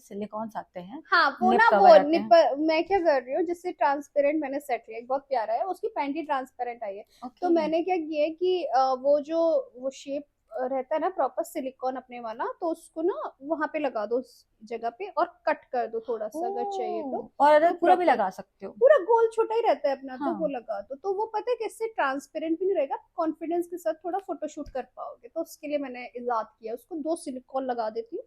Silicones आते हैं, हाँ वो निप ना, वो कवर आते निप, हैं। मैं क्या कर रही हूँ, जिससे ट्रांसपेरेंट मैंने सेट लिया, बहुत प्यारा है, उसकी पैंट ही ट्रांसपेरेंट आई है। तो ओके। मैंने क्या किया है कि वो जो वो शेप रहता है ना प्रॉपर सिलिकॉन अपने वाला, तो उसको ना वहां पे लगा दो उस जगह पे, और कट कर दो थोड़ा सा अगर चाहिए तो। ओह, और अदर वो पूरा भी प्रॉपर लगा सकते हो। पूरा गोल छोटा ही रहता है अपना, तो वो हाँ। लगा दो, तो वो पता है कैसे ट्रांसपेरेंट भी नहीं रहेगा, कॉन्फिडेंस के साथ थोड़ा फोटोशूट कर पाओगे। तो उसके लिए मैंने इजाद किया, उसको दो सिलिकॉन लगा देती हूँ,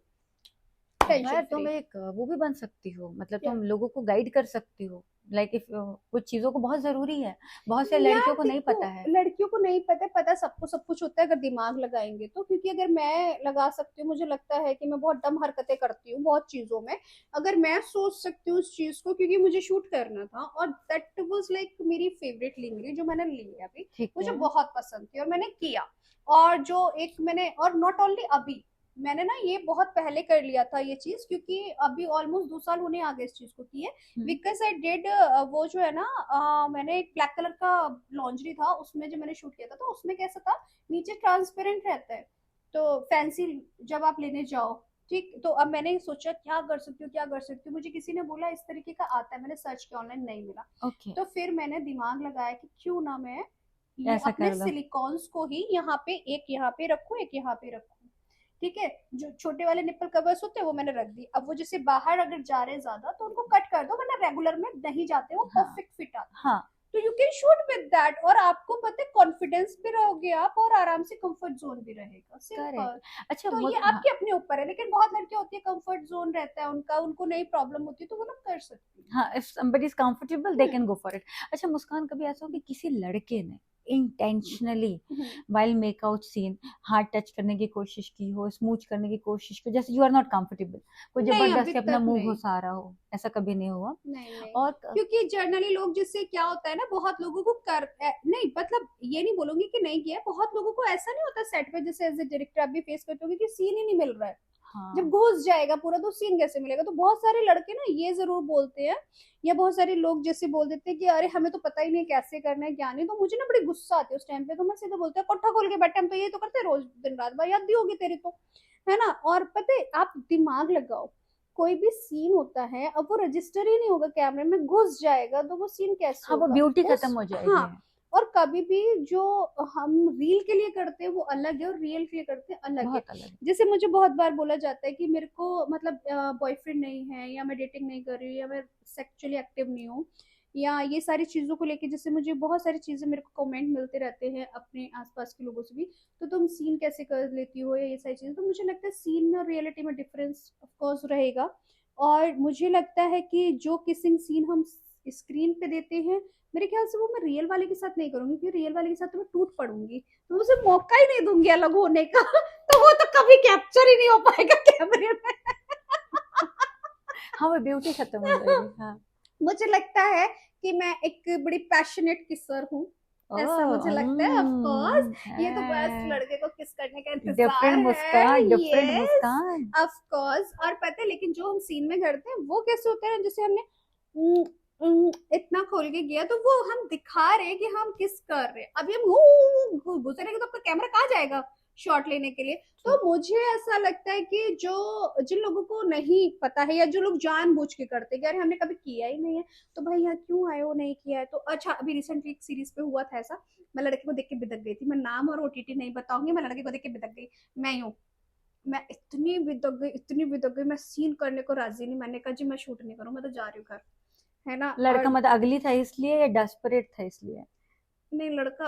टेंशन यार तुम फ्री। एक वो भी बन सकती हो, मतलब क्या? तुम लोगों को गाइड कर सकती हो। लाइक इफ कुछ चीजों को बहुत जरूरी है, बहुत से लड़कियों यार को नहीं देखो, पता है। लड़कियों को नहीं पता, पता सबको सब कुछ होता है अगर दिमाग लगाएंगे तो। क्योंकि अगर मैं लगा सकती हूँ, मुझे लगता है कि मैं बहुत डम हरकतें करती हूँ बहुत चीजों में, अगर मैं सोच सकती हूँ उस चीज को, क्योंकि मुझे शूट करना था और दैट वाज लाइक मेरी फेवरेट लिंगरी जो मैंने ली है अभी, ठीक मुझे है। बहुत पसंद थी और मैंने किया। और जो एक मैंने, और नॉट ओनली अभी, मैंने ना ये बहुत पहले कर लिया था ये चीज, क्योंकि अभी ऑलमोस्ट 2 साल होने आ गए इस चीज को किए। हम्म। बिकॉज आई डिड, वो जो है ना, मैंने एक ब्लैक कलर का लॉन्जरी था, उसमें जो मैंने शूट किया था, तो उसमें कैसा था, नीचे ट्रांसपेरेंट रहता है, तो फैंसी जब आप लेने जाओ, ठीक, तो अब मैंने सोचा क्या कर सकती हूँ, क्या कर सकती हूँ, मुझे किसी ने बोला इस तरीके का आता है, मैंने सर्च किया ऑनलाइन, नहीं मिला। ओके। तो फिर मैंने दिमाग लगाया कि क्यों ना मैं ये ऐसा अपने कर लो। सिलिकॉन्स को ही यहाँ पे, एक यहाँ पे रखूँ, एक यहाँ पे रखूँ, ठीक है। जो छोटे वाले निप्पल कवर्स होते हैं वो मैंने रख दी। अब वो जैसे बाहर अगर जा रहे हैं ज्यादा तो उनको कट कर दो, वरना रेगुलर में नहीं जाते, वो हाँ। परफेक्ट फिट आते हैं। हाँ। तो you can shoot with that, और आपको पता है कॉन्फिडेंस भी रहोगे आप, और आराम से कंफर्ट जोन भी रहेगा, सिंपल। करेक्ट। अच्छा तो ये हाँ। आपके अपने ऊपर है, लेकिन बहुत लड़कियां होती है कंफर्ट जोन रहता है उनका, उनको नहीं प्रॉब्लम होती है, तो वो लोग कर सकती हाँ, if somebody is comfortable they है। can go for it। अच्छा मुस्कान, कभी ऐसा हो कि किसी लड़के ने इंटेंशनली हम्म। वाइल मेकआउट सीन हाथ टच करने की कोशिश की हो, स्मूच करने की कोशिश की, जैसे यू आर नॉट कंफर्टेबल, कोई नहीं अभी जबरदस्ती अपना तक मुंह नहीं, घुसा रहा हो, ऐसा कभी नहीं हुआ? नहीं नहीं। और क्योंकि जर्नली लोग, जिससे क्या होता है ना, बहुत लोगों को नहीं, मतलब ये नहीं बोलूंगी कि नहीं किया, बहुत लोगों को ऐसा नहीं होता सेट पे, जैसे एज ए डायरेक्टर आप भी फेस करते हो कि सीन ही नहीं मिल रहा है, जब हाँ। घुस जाएगा पूरा तो सीन कैसे मिलेगा। तो बहुत सारे लड़के ना ये जरूर बोलते हैं, या बहुत सारे लोग जैसे बोल देते हैं कि अरे हमें तो पता ही नहीं कैसे करना है क्या नहीं, तो मुझे ना बड़ी गुस्सा आती है उस टाइम पे, तो मैं सीधे बोलते हैं कोठा खोल के बैठे, हम तो यही तो करते हैं रोज दिन रात, भाई याद होगी तेरी तो, है ना। और पता है आप दिमाग लगाओ, कोई भी सीन होता है, अब वो रजिस्टर ही नहीं होगा कैमरे में, घुस जाएगा, तो वो सीन कैसे हाँ, वो होगा ब्यूटी खत्म उस। हो हाँ, जाएगी। और कभी भी जो हम रील के लिए करते हैं वो अलग है, और रियल के लिए करते हैं अलग है। बहुत अलग है। जैसे मुझे बहुत बार बोला जाता है कि मेरे को मतलब बॉयफ्रेंड नहीं है, या मैं डेटिंग नहीं कर रही हूँ, या मैं सेक्सुअली एक्टिव नहीं हूँ, या ये सारी चीजों को लेके, जैसे मुझे बहुत सारी चीजें, मेरे को कमेंट मिलते रहते हैं अपने आसपास के लोगों से भी, तो तुम सीन कैसे कर लेती हो, या ये सारी चीजें। तो मुझे लगता है सीन में और रियलिटी में डिफरेंस ऑफ कोर्स रहेगा। और मुझे लगता है कि जो किसिंग सीन हम स्क्रीन पे देते हैं, मेरे ख्याल से वो मैं रियल वाले के साथ नहीं करूंगी, क्योंकि रियल वाले के साथ तो मैं टूट पड़ूंगी, तो उसे मौका ही नहीं दूंगी अलग होने का। तो वो तो कभी कैप्चर ही नहीं हो पाएगा कैमरे में। हाँ, वो ब्यूटी खत्म हो जाएगी। हाँ। मुझे लगता है कि मैं एक बड़ी पैशनेट किसर हूँ, ऐसा ओह। मुझे लगता है। ऑफ कोर्स ये तो बस लड़के को किस करने का इंतजार डिफरेंट है, Muskan, different yes Muskan. Of course. और पता है, लेकिन जो हम सीन में करते हैं वो कैसे होता है, जैसे हमने उम, इतना खोल के किया, तो वो हम दिखा रहे हैं कि हम किस कर रहे हैं, अभी हम घुसे रहेंगे तो आपका कैमरा कहाँ जाएगा शॉट लेने के लिए। तो मुझे ऐसा लगता है कि जो जिन लोगों को नहीं पता है, या जो लोग जानबूझ के करते हैं कि अरे हमने कभी किया ही नहीं है, तो भाई यहाँ क्यों आए हो, नहीं किया है तो। अच्छा अभी रिसेंटली एक सीरीज पे हुआ था ऐसा, मैं लड़के को देख के बिदक गई थी, मैं नाम और ओटीटी नहीं बताऊंगी, मैं लड़के को देख के बिदक गई। मैं यूं, मैं इतनी बिदक गई, इतनी बिदक गई, मैं सीन करने को राजी नहीं, मैंने कहा जी मैं शूट नहीं करूँ, मैं तो जा रही हूँ घर, है ना। लड़का और मतलब अगली था इसलिए या डेस्परेट था इसलिए? नहीं लड़का,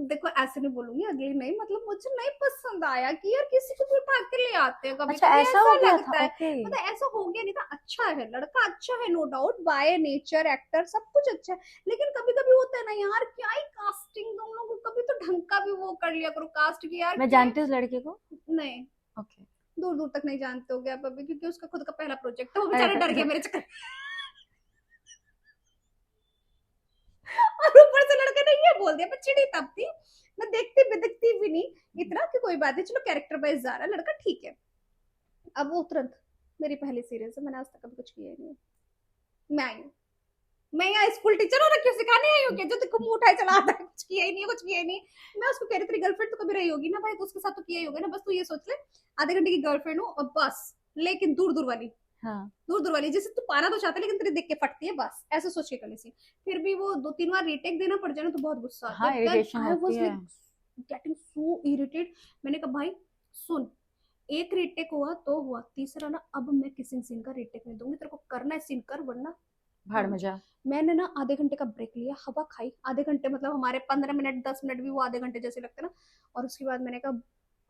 देखो ऐसे नहीं बोलूंगी, अगली नहीं, मतलब मुझे नहीं पसंद आया कि यार किसी को भी उठा के ले आते हैं, कभी अच्छा, कभी ऐसा ऐसा हो गया था। लगता है। ओके। मतलब ऐसा हो गया नहीं था, अच्छा है लड़का, अच्छा है no doubt, by nature actor सब कुछ अच्छा है, लेकिन कभी कभी होता है ना यार, क्या ही कास्टिंग तुम लोग, कभी तो ढंग का भी वो कर लिया करो कास्ट की, यार मैं क्या है। जानती हूँ उस लड़के को। नहीं, ओके। दूर दूर तक नहीं जानते हो गया आप अभी, क्योंकि उसका खुद का पहला प्रोजेक्ट है, वो अरे बेचारा डर गया तो, मेरे चक्कर। और ऊपर से लड़के ने ये बोल दिया, मैं चिड़ी तब थी, मैं देखती बिदकती भी नहीं इतना कि कोई बात नहीं, चलो कैरेक्टर वाइज जा रहा है लड़का, ठीक है। अब वो तुरंत, मेरी पहली सीरीज है, मैंने आज तक कभी कुछ किया ही नहीं। मैं आई हूँ, मैं यहाँ स्कूल टीचर हो रखी हूँ, सिखाने आई हूँ क्या, जो तेरे मुंह उठाए चला आता है, कुछ किया ही नहीं है, कुछ किया ही नहीं। मैं उसको कह रही तेरी गर्लफ्रेंड तो कभी रही होगी ना भाई, तो उसके साथ तो किया ही होगा ना, बस तू ये सोच ले आधे घंटे की गर्लफ्रेंड हूँ और बस, लेकिन दूर दूर वाली। हाँ दूर दूर वाली, जैसे तू पाना तो चाहता है लेकिन तेरे देख के फटती है, बस ऐसे सोच के कर ली सीन। फिर भी वो 2-3 बार रीटेक देना पड़ जाए ना तो बहुत गुस्सा आता हाँ, है। देन इरिटेशन आई होती वाज है। Like getting so irritate. मैंने कहा भाई सुन, एक रीटेक हुआ तो हुआ, तीसरा ना अब मैं किसी सीन का रीटेक नहीं दूंगी, तेरे को करना है सीन कर, वरना भाड़ में जा। मैंने ना आधे घंटे का ब्रेक लिया, हवा खाई आधे घंटे, मतलब हमारे 15 मिनट 10 मिनट भी वो आधे घंटे जैसे लगते ना। और उसके बाद मैंने कहा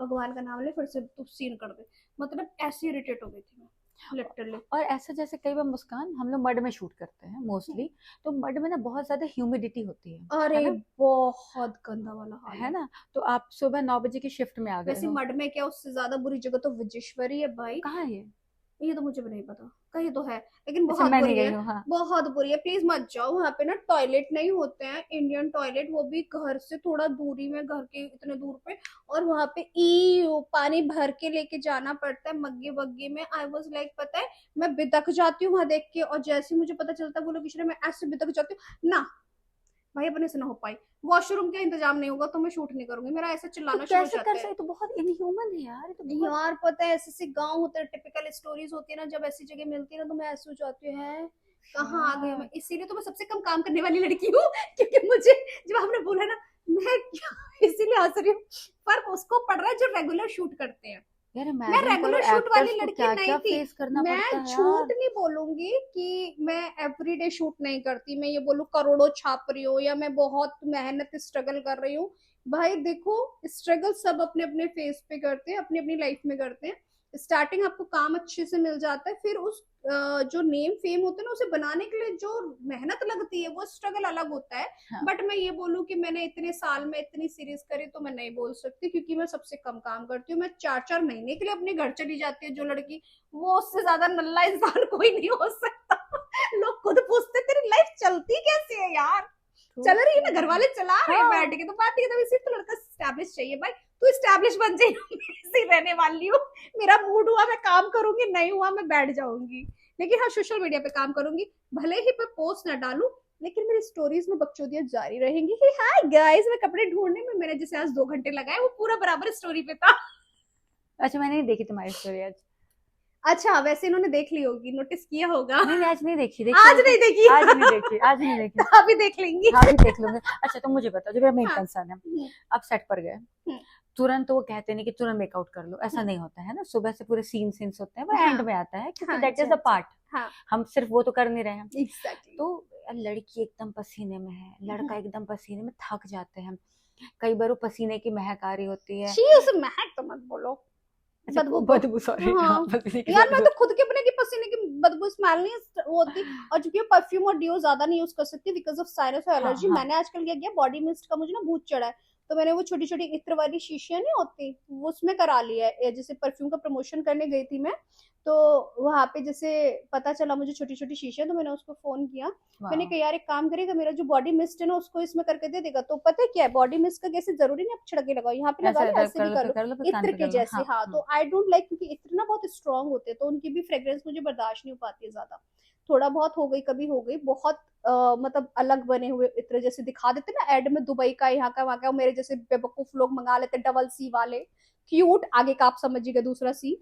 भगवान का नाम ले, फिर से तू सीन कर दे। मतलब ऐसी इरिटेट हो गई थी मैं लिटरली। और ऐसा जैसे कई बार मुस्कान हम लोग मड में शूट करते हैं मोस्टली, तो मड में ना बहुत ज्यादा ह्यूमिडिटी होती है अरे ना? बहुत गंदा वाला हाल है है। ना? तो आप सुबह 9 बजे की शिफ्ट में आ गए वैसे हो। मड में क्या, उससे ज्यादा बुरी जगह तो विजेश्वरी है भाई। कहाँ है ये? ये तो मुझे भी नहीं पता, कहीं तो है, लेकिन अच्छा, बहुत मैं नहीं बुरी गई है। हूँ। हाँ। बहुत बुरी है, प्लीज मत जाओ वहां पे ना। टॉयलेट नहीं होते हैं इंडियन टॉयलेट, वो भी घर से थोड़ा दूरी में, घर के इतने दूर पे। और वहां पे पानी भर के लेके जाना पड़ता है मग्गे वग्गे में। आई वाज लाइक पता है, मैं बिदक जाती हूँ वहां देख के, और जैसे ही मुझे पता चलता है वो लोग मैं ऐसे बिदक जाती हूँ ना। भाई अपने से ना हो पाई, वॉशरूम का इंतजाम नहीं होगा तो मैं शूट नहीं करूंगी, मेरा ऐसे तो चिल्लाना शुरू हो कैसे जाता कर है। सकते? तो बहुत इनह्यूमन है यार, ये तो बहुत। यार पता है ऐसे ऐसे गांव होते हैं, टिपिकल स्टोरीज होती है ना, जब ऐसी जगह मिलती है ना तो मैं ऐसे हो जाती हूँ है कहाँ आ गई हूँ मैं। हाँ इसीलिए तो मैं सबसे कम काम करने वाली लड़की हूँ क्योंकि मुझे, जब आपने बोला ना, मैं इसीलिए हंस रही हूँ। पर उसको पड़ रहा है जो रेगुलर शूट करते हैं। यार, मैं इमेजिन करो रेगुलर शूट वाली एक्टर्स को लड़की क्या नहीं क्या थी। फेस करना पड़ता मैं है झूठ यार। नहीं बोलूंगी कि मैं एवरीडे शूट नहीं करती, मैं ये बोलूं करोड़ों छाप रही हूँ या मैं बहुत मेहनत स्ट्रगल कर रही हूँ। भाई देखो, स्ट्रगल सब अपने अपने फेस पे करते हैं, अपनी अपनी लाइफ में करते हैं। स्टार्टिंग आपको काम अच्छे से मिल जाता है, फिर उस जो नेम फेम होते हैं ना, उसे बनाने के लिए जो मेहनत लगती है वो स्ट्रगल अलग होता है। हाँ। बट मैं ये बोलूं कि मैंने इतने साल में इतनी सीरीज करी तो मैं नहीं बोल सकती, क्योंकि मैं सबसे कम काम करती हूँ। मैं 4-4 महीने के लिए अपने घर चली जाती है जो लड़की, वो उससे ज्यादा नल्ला इंसान कोई नहीं हो सकता। लोग खुद पूछते तेरी लाइफ चलती कैसे है यार। चल रही है ना, घर वाले चला रहे हैं हाँ। बैठ के, तो बात है तभी सिर्फ तो लड़का स्टैब्लिश चाहिए भाई। तू स्टैब्लिश बन जाए, ऐसे रहने वाली हूँ। मेरा मूड हुआ मैं काम करूंगी, नहीं हुआ मैं बैठ जाऊंगी। लेकिन हाँ, सोशल मीडिया पे काम करूंगी, भले ही मैं पोस्ट ना डालूं, लेकिन मेरी स्टोरीज में बकचोदियां जारी रहेंगी कि हाय गाइस, मैं कपड़े ढूंढने में मैंने जैसे आज 2 घंटे लगाए, वो पूरा बराबर स्टोरी पे था। अच्छा, मैंने नहीं देखी तुम्हारी स्टोरी आज। अच्छा, वैसे इन्होंने देख ली होगी, नोटिस किया होगा। नहीं नहीं, आज नहीं देखी। आज नहीं देखी। आज नहीं देखी, आज नहीं देखी। अभी देख लेंगी। हाँ, भी देख लूंगी। अच्छा, तो मुझे बताओ, जो मेरा मेन हाँ। कंसर्न है, आप सेट पर गए, तुरंत वो कहते नहीं कि तुरंत मेकआउट कर लो, ऐसा नहीं होता है ना। सुबह से पूरे सीन्स होते हैं, वो हाँ। एंड में आता है, क्योंकि हाँ, दैट इज द अच्छा, पार्ट। हाँ। हम सिर्फ वो तो कर नहीं रहे हैं। एग्जैक्टली। तो लड़की एकदम पसीने में है, लड़का एकदम पसीने में, थक जाते हैं। कई बार वो पसीने की महक आ रही होती है। छी, उसे महक तो मत बोलो। अच्छा, बदबू बदबू, सॉरी। हाँ। हाँ, पसीने की यार मैं बदबू। तो खुद के अपने की पसीने की बदबू स्मेल नहीं होती। और चूंकि परफ्यूम और डिओ ज्यादा नहीं यूज कर सकती बिकॉज ऑफ साइनस और हाँ एलर्जी, हाँ। मैंने आजकल क्या किया, बॉडी मिस्ट का मुझे ना भूत चढ़ा है, तो मैंने वो छोटी छोटी इत्र वाली शीशियां नहीं होती, वो उसमें करा लिया है। जैसे परफ्यूम का प्रमोशन करने गई थी मैं, तो वहां पे जैसे पता चला मुझे छोटी छोटी शीशियां, तो मैंने उसको फोन किया। मैंने कहा यार एक काम करेगा, मेरा जो बॉडी मिस्ट है ना उसको इसमें करके दे देगा। तो पता है क्या है, बॉडी मिस्ट का कैसे जरूरी नहीं आप छिड़के लगाओ, यहाँ पे लगा ऐसा लो, ऐसा ऐसे भी कर लो, कर लो, फिर कान इत्र पे के कर लो। जैसे। हाँ हाँ, तो आई डोंट लाइक, क्योंकि इत्र ना बहुत स्ट्रांग होते हैं, तो उनकी भी फ्रेग्रेंस मुझे बर्दाश्त नहीं हो पाती है ज्यादा। थोड़ा बहुत हो गई, कभी हो गई, बहुत मतलब अलग बने हुए इत्र जैसे दिखा देते ना एड में, दुबई का, यहाँ का, वहां का, मेरे जैसे बेवकूफ लोग मंगा लेते डबल सी वाले, क्यूट, आगे का आप समझिएगा दूसरा सी,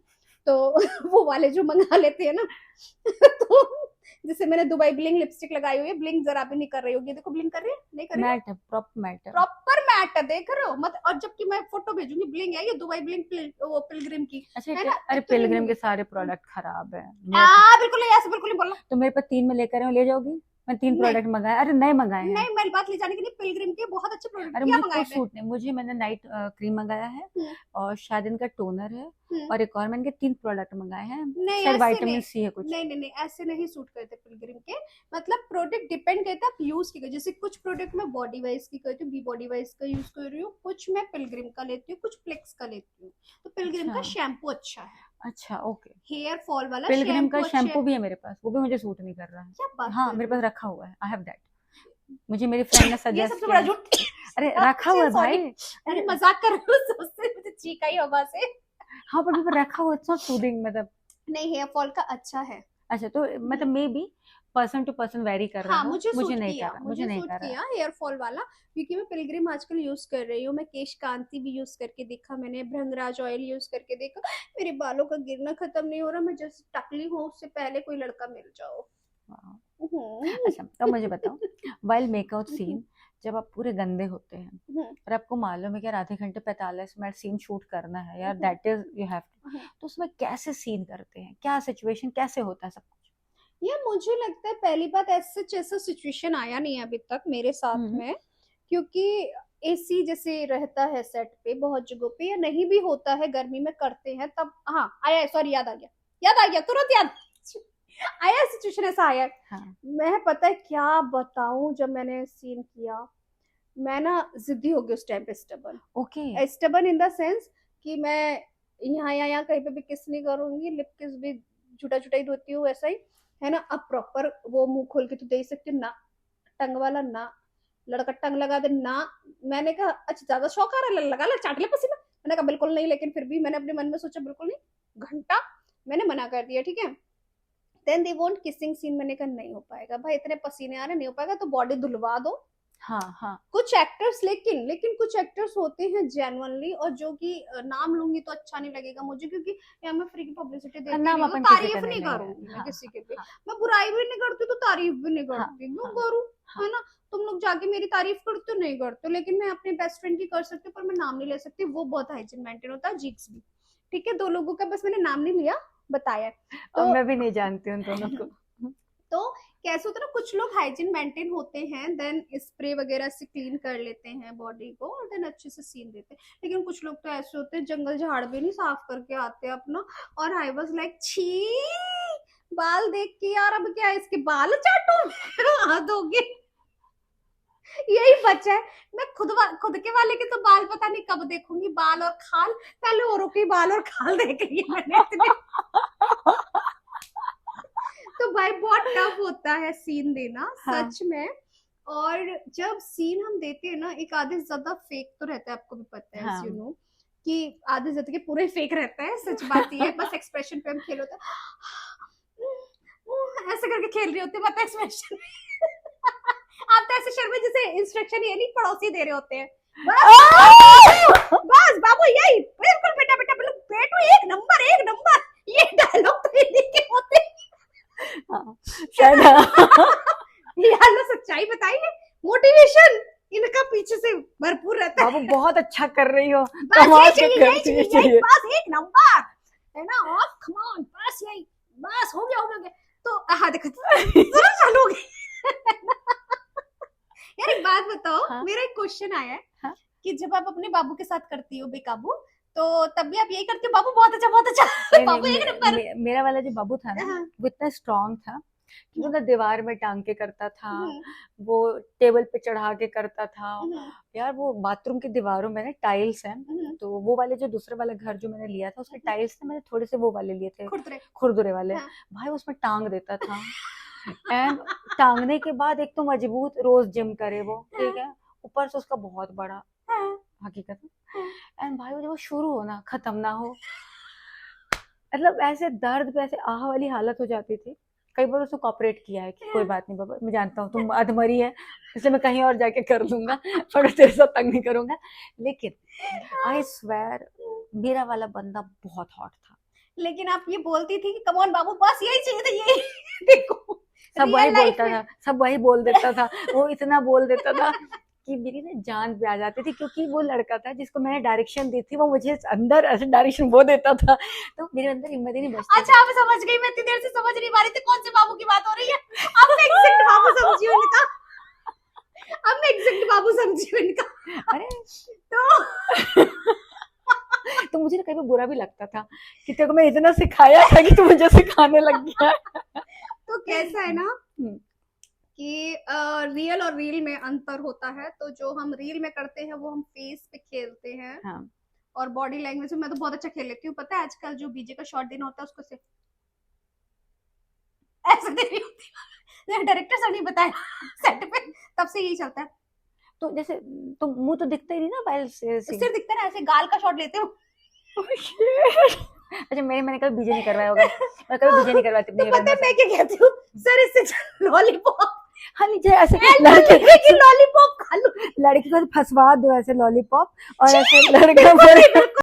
तो वो वाले जो मंगा लेते हैं ना। तो जैसे मैंने दुबई ब्लिंग लिपस्टिक लगाई हुई है, ब्लिंग जरा भी नहीं कर रही होगी, देखो ब्लिंग कर रही है, नहीं कर रही है, मैट है, प्रॉपर मैट है। प्रॉपर मैट है, देख रहे हो मत। और जबकि मैं फोटो भेजूंगी, ब्लिंग है ये, दुबई ब्लिंग, वो पिलग्रिम की अच्छा, है ना। अरे तो पिलग्रिम के सारे प्रोडक्ट खराब है। बिल्कुल नहीं, ऐसे बिल्कुल नहीं बोलना। तो मेरे पास 3 में लेकर आऊं, ले जाओगी? मैं 3 नहीं प्रोडक्ट मंगाए, अरे नए मंगाए हैं। नहीं, मेरी बात ले जाने के लिए पिलग्रिम के बहुत अच्छे प्रोडक्ट अरे क्या मुझे मंगाए कुछ थे। सूट नहीं, मुझे मैंने नाइट क्रीम मंगाया है, और शायद इनका टोनर है, हम्म। और एक और मैंने 3 प्रोडक्ट मंगाए हैं, नहीं शायद ऐसे विटामिन नहीं, सी है कुछ। नहीं नहीं नहीं, ऐसे नहीं सूट करते पिलग्रिम के। मतलब प्रोडक्ट डिपेंड करता है आप यूज की, जैसे कुछ प्रोडक्ट मैं बॉडी वाइज की करती हूँ, बी बॉडी वाइज का यूज कर रही हूँ, कुछ मैं पिलग्रिम का लेती हूँ, कुछ फ्लेक्स का लेती हूँ। तो पिलग्रिम का अच्छा शैम्पू अच्छा है, अच्छा, ओके। हेयर फॉल वाला पिलग्रिम का शैम्पू अच्छा शैम्पू है। भी है मेरे पास, वो भी मुझे सूट नहीं कर रहा है। क्या बात हाँ, कर मेरे रही पास हो? रखा हुआ है, आई हैव दैट। मुझे मेरी फ्रेंड ने ये सजेस्ट सबसे किया बड़ा है। झूठ। अरे रखा हुआ है सॉरी, भाई। अरे मजाक कर रही हूँ, सबसे मुझे चीख आई हवा से। हाँ, पर रखा हुआ, इट्स नॉट सूदिंग, मतलब। नहीं, हेयर फॉल का अच्छा है। अच्छा, तो मतलब maybe person to person vary कर रहा हाँ, हो, मुझे सूट नहीं किया, कर रहा, मुझे नहीं सूट कर रहा। किया हेयर फॉल वाला, क्योंकि मैं पिलग्रिम आजकल यूज कर रही हूँ। मैं केश कांति भी यूज करके देखा, मैंने भृंगराज ऑयल यूज करके देखा, मेरे बालों का गिरना खत्म नहीं हो रहा। मैं जैसे टकली हूँ, उससे पहले कोई लड़का मिल जाओ। वाह। हम्म। अच्छा, तो मुझे बताओ, वाइल मेकआउट हम्म। सीन, जब आप पूरे गंदे होते हैं और आपको मालूम है कि यार आधे घंटे 45 मिनट सीन शूट करना है यार, दैट इज यू हैव, तो उसमें कैसे सीन करते हैं, क्या सिचुएशन, कैसे होता है सब कुछ? ये मुझे लगता है पहली बात, ऐसा सिचुएशन आया नहीं है अभी तक मेरे साथ हम्म। में, क्योंकि एसी जैसे रहता है सेट पे बहुत जगहों पे, या नहीं भी होता है गर्मी में करते हैं तब। हाँ आया, सॉरी याद आ गया, तुरंत याद आया, सिचुएशन ऐसा आया। हाँ। मैं पता है क्या बताऊं, जब मैंने सीन किया, मैं ना जिद्दी हो गई उस टाइम पे, stubborn. Okay. Stubborn in the sense कि मैं यहाँ कहीं पे भी किस नहीं करूंगी, लिप किस भी झूठा झूठा ही धोती हूँ, वैसा ही है ना। अब प्रॉपर वो मुंह खोल के तो दे सकती ना, टंग वाला ना, लड़का टंग लगा दे ना। मैंने कहा अच्छा ज्यादा शौक आ रहा है, लगा ले, चाट ले पसीना। मैंने कहा बिल्कुल नहीं, लेकिन फिर भी मैंने अपने मन में सोचा बिल्कुल नहीं, घंटा मैंने मना कर दिया, ठीक है। Then they want kissing scene, मैंने कहा नहीं हो पाएगा भाई, इतने पसीने आ रहे, नहीं हो पाएगा, तो बॉडी धुलवा दो। हाँ हाँ कुछ एक्टर्स, लेकिन कुछ एक्टर्स होते हैं जेन्युइनली, और जो कि नाम लूंगी तो अच्छा नहीं लगेगा मुझे, क्योंकि यहाँ मैं फ्री की पब्लिसिटी हाँ, देती नाम रही हूँ, तो अपन किसी का तारीफ नहीं नहीं लेंगे। करूंगी मैं हाँ किसी के भी। हाँ मैं बुराई भी नहीं करती तो तारीफ भी नहीं हाँ करती, क्यों हाँ करूँ, हाँ है ना। तुम लोग जाके मेरी तारीफ करते हो, नहीं करते हो, लेकिन मैं अपने बेस्ट फ्रेंड की कर सकती हूँ, पर मैं नाम नहीं ले सकती, वो बहुत हाइजीन मेंटेन होता है, जीक्स भी। ठीक है, दो लोगों का बस मैंने नाम नहीं लिया, बताया। और तो मैं भी नहीं जानती उन दोनों को। तो कैसे होता है ना, कुछ लोग हाइजीन मेंटेन होते हैं, देन स्प्रे वगैरह से क्लीन कर लेते हैं बॉडी को, और देन अच्छे से सीन देते हैं। लेकिन कुछ लोग तो ऐसे होते हैं, जंगल झाड़ भी नहीं साफ करके आते अपना। और आई वाज लाइक छी, बाल देख के यार, अब क्या इसके बाल चाटू हाथ होगे, यही बचा है। मैं खुद के वाले के तो बाल पता नहीं कब देखूंगी, बाल और खाल। पहले औरों के बाल और खाल देख लिए मैंने इतने। तो भाई बहुत टफ होता है सीन देना, हाँ सच में। और जब सीन हम देते हैं ना, एक आधे से ज्यादा फेक तो रहता है, आपको भी पता है, हाँ यू नो, कि आधे से ज्यादा के पूरे फेक रहता है, सच बात ये है। बस एक्सप्रेशन पे हम खेल होता है, ऐसे करके खेल रहे होते हैं, पता एक्सप्रेशन आप तो ऐसे शर्मा जैसे इंस्ट्रक्शन ये नहीं पड़ोसी दे रहे होते हैं, बस बाबू यही, बिल्कुल बेटा बेटा, बिल्कुल बेटू, एक नंबर एक नंबर, ये डायलॉग तो हिंदी के होते हैं। हाँ, शायद यार लो सच्चाई बताइए, मोटिवेशन इनका पीछे से भरपूर रहता है। बाबू बहुत अच्छा कर रही हो, बस कमाल यही के चाहिए, करती है, यही चाहिए। बस एक नंबर, है ना। ऑफ कम ऑन, बस यही, बस हो गया हो गया। तो हाँ देखो जरा चालू हो गई। यार एक बात बताओ, हाँ मेरा एक क्वेश्चन आया है हाँ। कि जब आप अपने बाबू के साथ करती हो बेकाबू, तो तब भी आप यही करते हो, बाबू बहुत अच्छा बहुत अच्छा, नहीं बाबू नहीं, एक नंबर। मेरा वाला जो बाबू था ना, हाँ, वो इतना स्ट्रांग था कि वो ना दीवार में टांग के करता था, हम्म, वो टेबल पे चढ़ा के करता था। हम्म, यार वो बाथरूम की दीवारों में ना टाइल्स हैं, हम्म, तो वो वाले जो दूसरे वाले घर जो मैंने लिया था उसके टाइल्स से मैंने थोड़े से वो वाले लिए थे, खुरदुरे। खुरदुरे वाले। हाँ, भाई उसमें टांग देता था, एंड टांगने के बाद एक तो मजबूत, रोज जिम करे वो, ठीक है, ऊपर से उसका बहुत बड़ा, हाँ, हकीकत में। एंड भाई वो जब वो शुरू हो ना, खत्म ना हो, मतलब ऐसे दर्द पे ऐसे आह वाली हालत हो जाती थी। कई बार उसने कॉपरेट किया है कि कोई बात नहीं बाबा, मैं जानता हूँ तुम अधमरी है, इसलिए मैं कहीं और जाके कर लूंगा, पर तेरे साथ तंग नहीं करूंगा। लेकिन आई स्वेयर मेरा वाला बंदा बहुत हॉट था। लेकिन आप ये बोलती थी कि कमॉन बाबू, बस यही चाहिए था, यही देखो सब वही रियल लाइफ बोलता में। था, सब वही बोल देता था, वो इतना बोल देता था कि मेरी ना जान पे आ जाती थी, क्योंकि वो लड़का था जिसको मैंने डायरेक्शन दी थी, वो मुझे अंदर ऐसे डायरेक्शन वो देता था, तो मेरे अंदर हिम्मत ही नहीं बचती अच्छा आप समझ गई, मैं इतनी देर से समझ नहीं पा रही थी कौन से बाबू की बात हो रही है। अब मैं एग्जैक्ट बाबू समझी हूँ इनका, अब मैं एग्जैक्ट बाबू समझी हूँ इनका। अरे तो तो मुझे ना कई बार बुरा भी लगता था कि तेरे को मैं इतना सिखाया था कि तू मुझे सिखाने लग गया। तो कैसा है ना हम्म, कि रियल और रील में अंतर होता है। तो जो हम रील में करते हैं वो हम फेस पे खेलते हैं, हाँ और बॉडी लैंग्वेज में मैं तो बहुत अच्छा खेल लेती हूँ। पता है आजकल जो बीजे का शॉर्ट देना होता है उसको से ऐसे दे रही होती है, डायरेक्टर सर नहीं बताया सेट पे, तब से यही चलता है। तो जैसे, तो मुंह तो दिखता ही नहीं ना, वाइल से सिर दिखता है ना, ऐसे गाल का शॉट लेते हो। अच्छा मैंने कभी बीजे नहीं करवाया होगा, मैं कभी बीजे नहीं करवाती तो अपने पता है मैं क्या कहती हूँ, सर इससे लॉलीपॉप, हाँ नीचे ऐसे लड़के की लॉलीपॉप खा लो। लड़की को फंसवा दो ऐसे लॉलीपॉप और छी! ऐसे लड़का